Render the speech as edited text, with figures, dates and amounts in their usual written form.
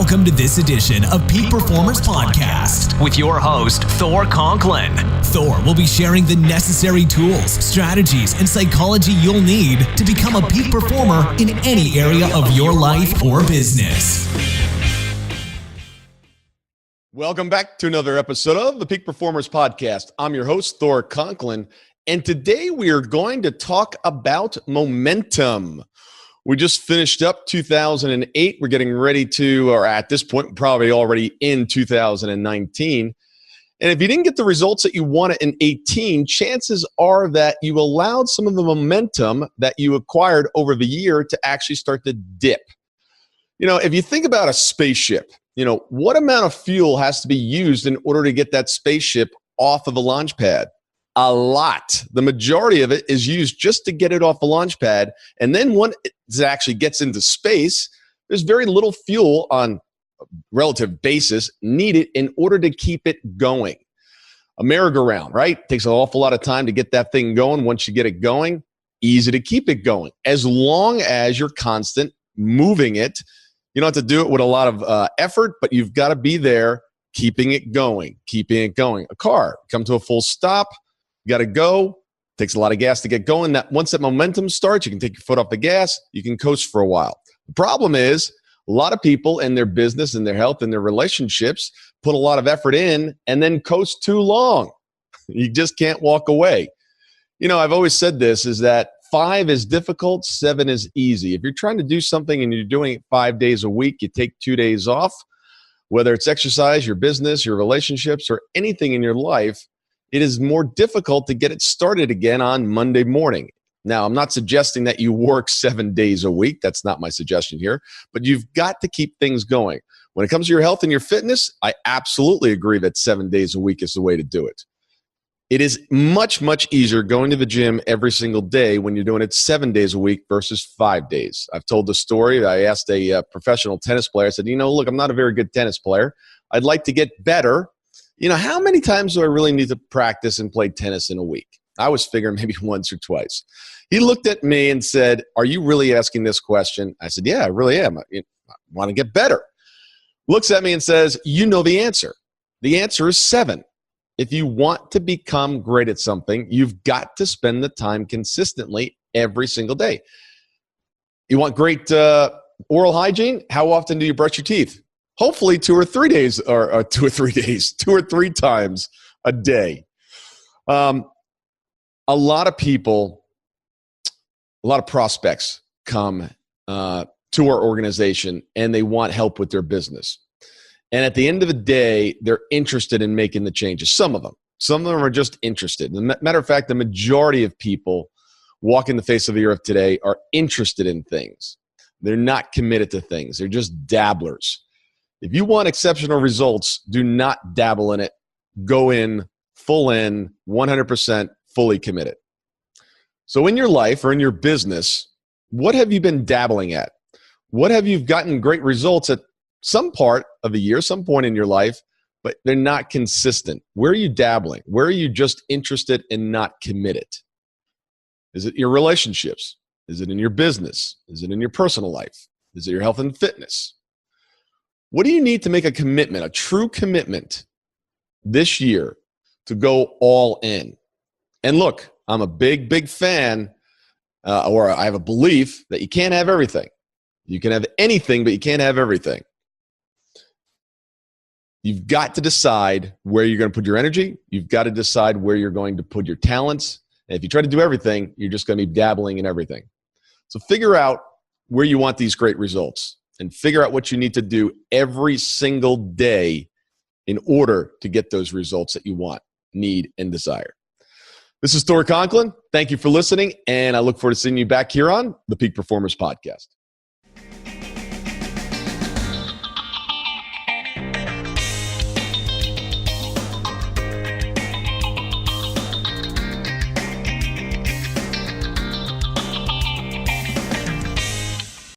Welcome to this edition of Peak Performers Podcast with your host, Thor Conklin. Thor will be sharing the necessary tools, strategies, and psychology you'll need to become a peak performer in any area of your life or business. Welcome back to another episode of the Peak Performers Podcast. I'm your host, Thor Conklin, and today we are going to talk about momentum. We just finished up 2008. We're getting ready to, or at this point, probably already in 2019. And if you didn't get the results that you wanted in 18, chances are that you allowed some of the momentum that you acquired over the year to actually start to dip. You know, if you think about a spaceship, what amount of fuel has to be used in order to get that spaceship off of the launch pad? A lot. The majority of it is used just to get it off the launch pad. And then when it actually gets into space, there's very little fuel on a relative basis needed in order to keep it going. A merry-go-round, right? Takes an awful lot of time to get that thing going. Once you get it going, easy to keep it going. As long as you're constant moving it, you don't have to do it with a lot of effort, but you've got to be there keeping it going. A car, come to a full stop. You got to go. Takes a lot of gas to get going. That once that momentum starts, you can take your foot off the gas. You can coast for a while. The problem is a lot of people in their business and their health and their relationships put a lot of effort in and then coast too long. You just can't walk away. I've always said this is that 5 is difficult, 7 is easy. If you're trying to do something and you're doing it 5 days a week, you take 2 days off, whether it's exercise, your business, your relationships, or anything in your life, it is more difficult to get it started again on Monday morning. Now, I'm not suggesting that you work 7 days a week. That's not my suggestion here. But you've got to keep things going. When it comes to your health and your fitness, I absolutely agree that 7 days a week is the way to do it. It is much, much easier going to the gym every single day when you're doing it 7 days a week versus 5 days. I've told the story. I asked a professional tennis player. I said, look, I'm not a very good tennis player. I'd like to get better. How many times do I really need to practice and play tennis in a week? I was figuring maybe once or twice. He looked at me and said, are you really asking this question? I said, yeah, I really am. I want to get better. Looks at me and says, you know the answer. The answer is 7. If you want to become great at something, you've got to spend the time consistently every single day. You want great oral hygiene? How often do you brush your teeth? Hopefully 2 or 3 days, or 2 or 3 days, 2 or 3 times a day. A lot of people, a lot of prospects come to our organization and they want help with their business. And at the end of the day, they're interested in making the changes. Some of them are just interested. As a matter of fact, the majority of people walking the face of the earth today are interested in things. They're not committed to things. They're just dabblers. If you want exceptional results, do not dabble in it. Go in, full in, 100% fully committed. So in your life or in your business, what have you been dabbling at? What have you gotten great results at some part of the year, some point in your life, but they're not consistent? Where are you dabbling? Where are you just interested and not committed? Is it your relationships? Is it in your business? Is it in your personal life? Is it your health and fitness? What do you need to make a commitment, a true commitment this year to go all in? And look, I'm a big, big fan, or I have a belief that you can't have everything. You can have anything, but you can't have everything. You've got to decide where you're going to put your energy. You've got to decide where you're going to put your talents. And if you try to do everything, you're just going to be dabbling in everything. So figure out where you want these great results. And figure out what you need to do every single day in order to get those results that you want, need, and desire. This is Thor Conklin. Thank you for listening, and I look forward to seeing you back here on the Peak Performers Podcast.